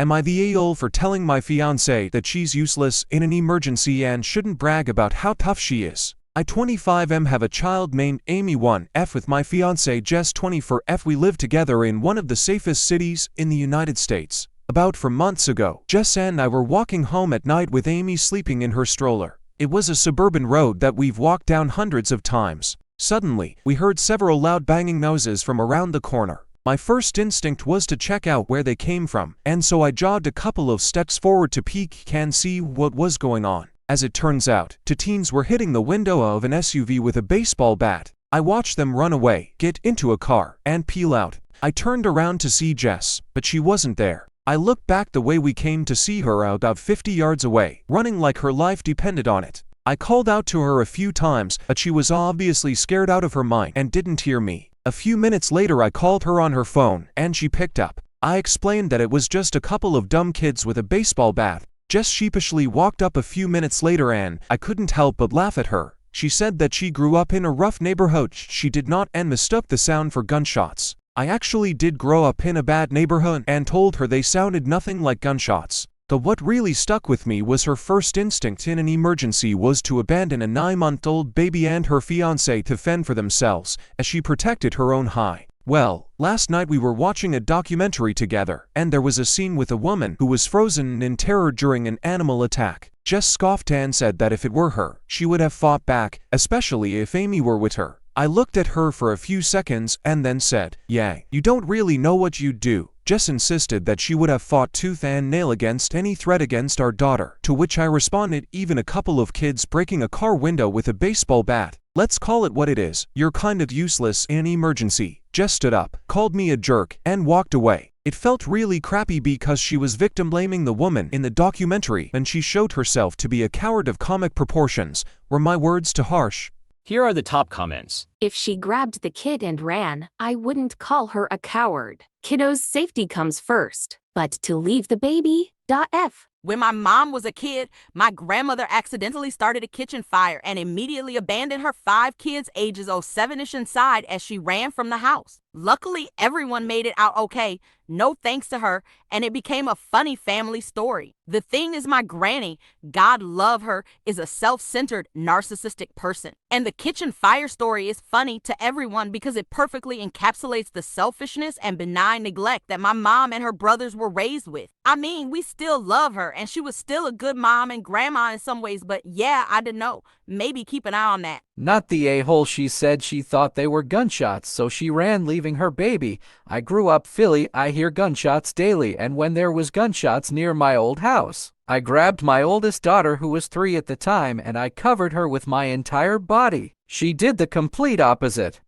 Am I the a-hole for telling my fiancée that she's useless in an emergency and shouldn't brag about how tough she is? I 25M have a child named Amy 1F with my fiancée Jess 24F. We live together in one of the safest cities in the United States. About 4 months ago, Jess and I were walking home at night with Amy sleeping in her stroller. It was a suburban road that we've walked down hundreds of times. Suddenly, we heard several loud banging noises from around the corner. My first instinct was to check out where they came from, and so I jogged a couple of steps forward to peek and see what was going on. As it turns out, two teens were hitting the window of an SUV with a baseball bat. I watched them run away, get into a car, and peel out. I turned around to see Jess, but she wasn't there. I looked back the way we came to see her about 50 yards away, running like her life depended on it. I called out to her a few times, but she was obviously scared out of her mind and didn't hear me. A few minutes later I called her on her phone, and she picked up. I explained that it was just a couple of dumb kids with a baseball bat. Jess sheepishly walked up a few minutes later and I couldn't help but laugh at her. She said that she grew up in a rough neighborhood she did not and mistook the sound for gunshots. I actually did grow up in a bad neighborhood and told her they sounded nothing like gunshots. Though what really stuck with me was her first instinct in an emergency was to abandon a 9-month-old baby and her fiancé to fend for themselves, as she protected her own high. Well, last night we were watching a documentary together, and there was a scene with a woman who was frozen in terror during an animal attack. Jess scoffed and said that if it were her, she would have fought back, especially if Amy were with her. I looked at her for a few seconds and then said, "Yeah, you don't really know what you'd do." Jess insisted that she would have fought tooth and nail against any threat against our daughter, to which I responded, even a couple of kids breaking a car window with a baseball bat. Let's call it what it is. You're kind of useless in an emergency. Jess stood up, called me a jerk, and walked away. It felt really crappy because she was victim blaming the woman in the documentary and she showed herself to be a coward of comic proportions. Were my words too harsh? Here are the top comments. If she grabbed the kid and ran, I wouldn't call her a coward. Kiddo's safety comes first. But to leave the baby? F. When my mom was a kid, my grandmother accidentally started a kitchen fire and immediately abandoned her 5 kids ages 7-ish inside as she ran from the house. Luckily, everyone made it out okay, no thanks to her, and it became a funny family story. The thing is, my granny, God love her, is a self-centered, narcissistic person. And the kitchen fire story is funny to everyone because it perfectly encapsulates the selfishness and benign neglect that my mom and her brothers were raised with. I mean, we still love her, and she was still a good mom and grandma in some ways, but yeah, I don't know. Maybe keep an eye on that. Not the a-hole. She said she thought they were gunshots, so she ran leaving her baby. I grew up Philly. I hear gunshots daily, and when there was gunshots near my old house, I grabbed my oldest daughter, who was 3 at the time, and I covered her with my entire body. She did the complete opposite.